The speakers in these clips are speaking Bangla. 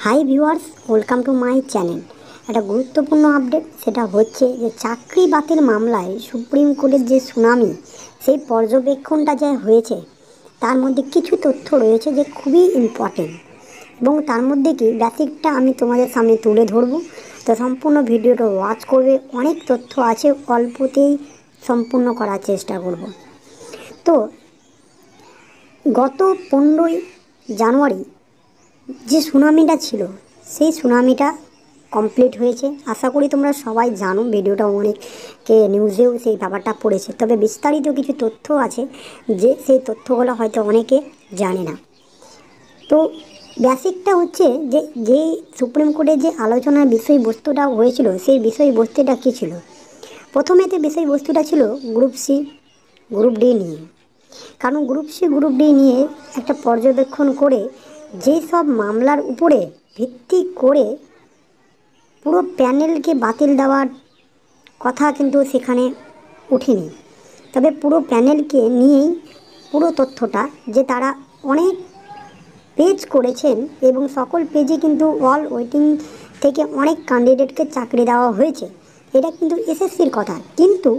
Hi viewers, welcome to my channel. একটা গুরুত্বপূর্ণ আপডেট, সেটা হচ্ছে যে চাকরি বাতিল মামলায় সুপ্রিম কোর্টের যে শুনানি, সেই পর্যবেক্ষণটা যা হয়েছে তার মধ্যে কিছু তথ্য রয়েছে যে খুবই ইম্পর্টেন্ট, এবং তার মধ্যে কি বেসিকটা আমি তোমাদের সামনে তুলে ধরবো। তো সম্পূর্ণ ভিডিওটা ওয়াচ করবে, অনেক তথ্য আছে, অল্পতেই সম্পূর্ণ করার চেষ্টা করব। তো গত 15ই জানুয়ারি যে সুনামিটা ছিল, সেই সুনামিটা কমপ্লিট হয়েছে। আশা করি তোমরা সবাই জানো, ভিডিওটা অনেকে নিউজেও সেই ব্যাপারটা পড়েছে। তবে বিস্তারিত কিছু তথ্য আছে যে সেই তথ্যগুলো হয়তো অনেকে জানে না। তো বেসিকটা হচ্ছে যে যে সুপ্রিম কোর্টের যে আলোচনার বিষয়বস্তুটা হয়েছিল, সেই বিষয়বস্তুটা কী ছিল। প্রথমেতে বিষয়বস্তুটা ছিল গ্রুপ সি গ্রুপ ডি নিয়ে। কারণ গ্রুপ সি গ্রুপ ডি নিয়ে একটা পর্যবেক্ষণ করে যেই সব মামলার উপরে ভিত্তি করে পুরো প্যানেলকে বাতিল দেওয়ার কথা কিন্তু সেখানে ওঠেনি। তবে পুরো প্যানেলকে নিয়েই পুরো তথ্যটা, যে তারা অনেক পেজ করেছেন এবং সকল পেজে কিন্তু অল ওয়েটিং থেকে অনেক ক্যান্ডিডেটকে চাকরি দেওয়া হয়েছে, এটা কিন্তু এসএসসির কথা। কিন্তু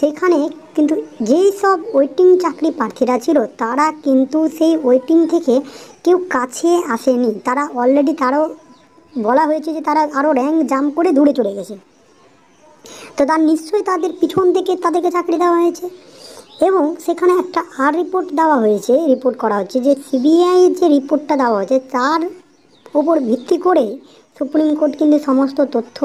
সেখানে কিন্তু যেই সব ওয়েটিং চাকরি প্রার্থীরা ছিল, তারা কিন্তু সেই ওয়েটিং থেকে কেউ কাছে আসেনি। তারা অলরেডি, তারাও বলা হয়েছে যে তারা আরও র্যাঙ্ক জাম্প করে দূরে চলে গেছে। তো তার নিশ্চয়ই তাদের পিছন থেকে তাদেরকে চাকরি দেওয়া হয়েছে। এবং সেখানে একটা রিপোর্ট দেওয়া হয়েছে, রিপোর্ট করা হচ্ছে যে সিবিআইয়ের যে রিপোর্টটা দেওয়া হয়েছে তার উপর ভিত্তি করে সুপ্রিম কোর্ট কিন্তু সমস্ত তথ্য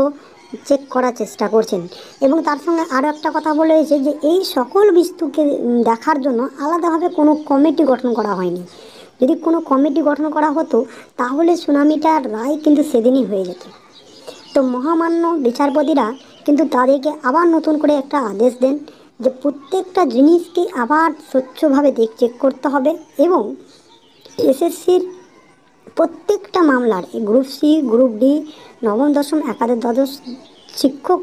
চেক করার চেষ্টা করছেন। এবং তার সঙ্গে আরও একটা কথা বলা হয়েছে যে এই সকল বস্তুকে দেখার জন্য আলাদাভাবে কোনো কমিটি গঠন করা হয়নি। যদি কোনো কমিটি গঠন করা হতো তাহলে সুনামিটার রায় কিন্তু সেদিনই হয়ে যেত। তো মহামান্য বিচারপতিরা কিন্তু তাদেরকে আবার নতুন করে একটা আদেশ দেন যে প্রত্যেকটা জিনিসকে আবার স্বচ্ছভাবে চেক করতে হবে, এবং এসএসসির প্রত্যেকটা মামলার গ্রুপ সি গ্রুপ ডি, নবম দশম একাদশ দ্বাদশ শিক্ষক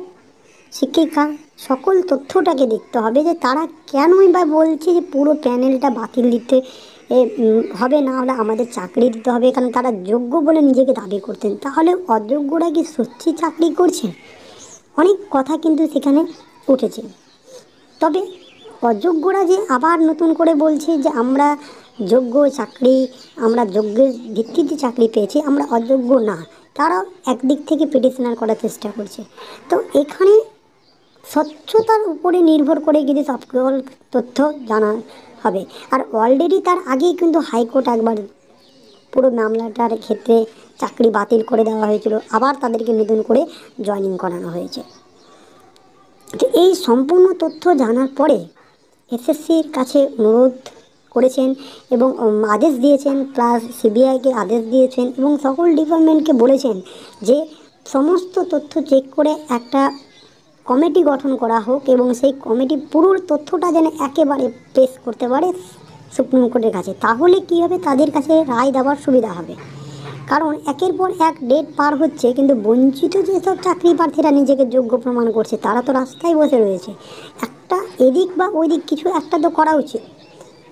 শিক্ষিকা সকল তথ্যটাকে দেখতে হবে যে তারা কেনই বা বলছে যে পুরো প্যানেলটা বাতিল দিতে হবে, না হলে আমাদের চাকরি দিতে হবে। কারণ তারা যোগ্য বলে নিজেকে দাবি করতেন, তাহলে অযোগ্যরা কি সত্যি চাকরি করছে? অনেক কথা কিন্তু সেখানে উঠেছে। তবে অযোগ্যরা যে আবার নতুন করে বলছে যে আমরা যোগ্য চাকরি, আমরা যোগ্যের ভিত্তিতে চাকরি পেয়েছি, আমরা অযোগ্য না, তারাও একদিক থেকে পিটিশনার করার চেষ্টা করছে। তো এখানে স্বচ্ছতার উপরে নির্ভর করে কিন্তু সকল তথ্য জানা হবে। আর অলরেডি তার আগেই কিন্তু হাইকোর্ট একবার পুরো মামলাটার ক্ষেত্রে চাকরি বাতিল করে দেওয়া হয়েছিল, আবার তাদেরকে নতুন করে জয়েনিং করানো হয়েছে। তো এই সম্পূর্ণ তথ্য জানার পরে এসএসসির কাছে অনুরোধ করেছেন এবং আদেশ দিয়েছেন, প্লাস সিবিআইকে আদেশ দিয়েছেন এবং সকল ডিপার্টমেন্টকে বলেছেন যে সমস্ত তথ্য চেক করে একটা কমিটি গঠন করা হোক, এবং সেই কমিটি পুরো তথ্যটা যেন একেবারে পেশ করতে পারে সুপ্রিম কোর্টের কাছে। তাহলে কী হবে, তাদের কাছে রায় দেওয়ার সুবিধা হবে। কারণ একের পর এক ডেট পার হচ্ছে, কিন্তু বঞ্চিত যেসব চাকরি প্রার্থীরা নিজেকে যোগ্য প্রমাণ করছে তারা তো রাস্তায় বসে রয়েছে। একটা এদিক বা ওই দিক কিছু একটা তো করা উচিত,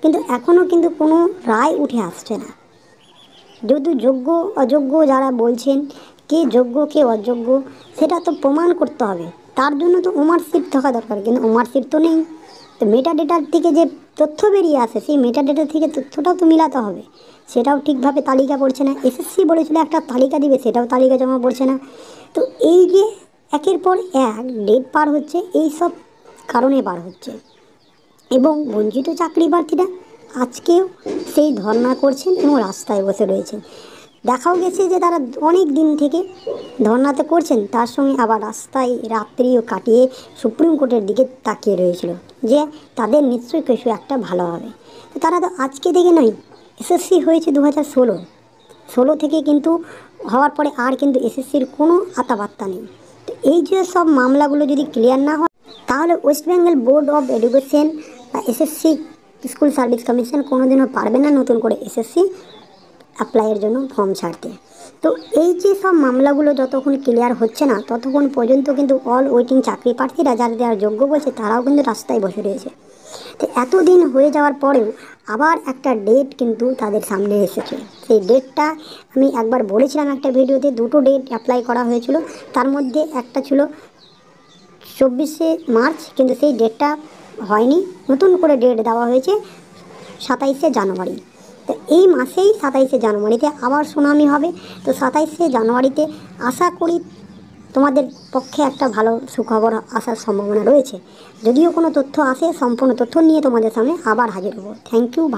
কিন্তু এখনও কিন্তু কোনো রায় উঠে আসছে না। যেহেতু যোগ্য অযোগ্য যারা বলছেন, কে যোগ্য কে অযোগ্য সেটা তো প্রমাণ করতে হবে। তার জন্য তো মার্কশিট থাকা দরকার, কিন্তু মার্কশিট তো নেই। তো মেটা ডেটার থেকে যে তথ্য বেরিয়ে আসে, সেই মেটা ডেটা থেকে তথ্যটাও তো মিলাতে হবে, সেটাও ঠিকভাবে তালিকা পড়ছে না। এসএসসি বলেছিল একটা তালিকা দিবে, সেটাও তালিকা জমা পড়ছে না। তো এই যে একের পর এক ডেট পার হচ্ছে, এই সব কারণে পার হচ্ছে। এবং বঞ্চিত চাকরি প্রার্থীরা আজকেও সেই ধর্ণা করছেন এবং রাস্তায় বসে রয়েছেন। দেখাও গেছে যে তারা অনেক দিন থেকে ধর্ণাতে করছেন, তার সঙ্গে আবার রাস্তায় রাত্রিও কাটিয়ে সুপ্রিম কোর্টের দিকে তাকিয়ে রয়েছিল যে তাদের নিশ্চয়ই কিছু একটা ভালো হবে। তো তারা তো আজকে থেকে নয়, এসএসসি হয়েছে 2016 থেকে, কিন্তু হওয়ার পরে আর কিন্তু এসএসসির কোনো আতাবার্তা নেই। তো এই যে সব মামলাগুলো যদি ক্লিয়ার না হয়, তাহলে West Bengal board of education বা এসএসসি স্কুল সার্ভিস কমিশন কোনোদিনও পারবে না নতুন করে এসএসসি অ্যাপ্লাইয়ের জন্য ফর্ম ছাড়তে। তো এই যে সব মামলাগুলো যতক্ষণ ক্লিয়ার হচ্ছে না, ততক্ষণ পর্যন্ত কিন্তু অল ওয়েটিং চাকরি প্রার্থীরা যারা যারা যোগ্য বলছে তারাও কিন্তু রাস্তায় বসে রয়েছে। তো এতদিন হয়ে যাওয়ার পরেও আবার একটা ডেট কিন্তু তাদের সামনে এসেছে। সেই ডেটটা আমি একবার বলেছিলাম একটা ভিডিওতে, দুটো ডেট অ্যাপ্লাই করা হয়েছিল, তার মধ্যে একটা ছিল 24শে মার্চ, কিন্তু সেই ডেটটা হয়নি, নতুন করে ডেট দেওয়া হয়েছে 27শে জানুয়ারি। তো এই মাসেই 27শে জানুয়ারিতে আবার সুনামি হবে। তো 27শে জানুয়ারিতে আশা করি তোমাদের পক্ষে একটা ভালো সুখবর আসার সম্ভাবনা রয়েছে। যদিও কোনো তথ্য আসে, সম্পূর্ণ তথ্য নিয়ে তোমাদের সামনে আবার হাজির হব। Thank you.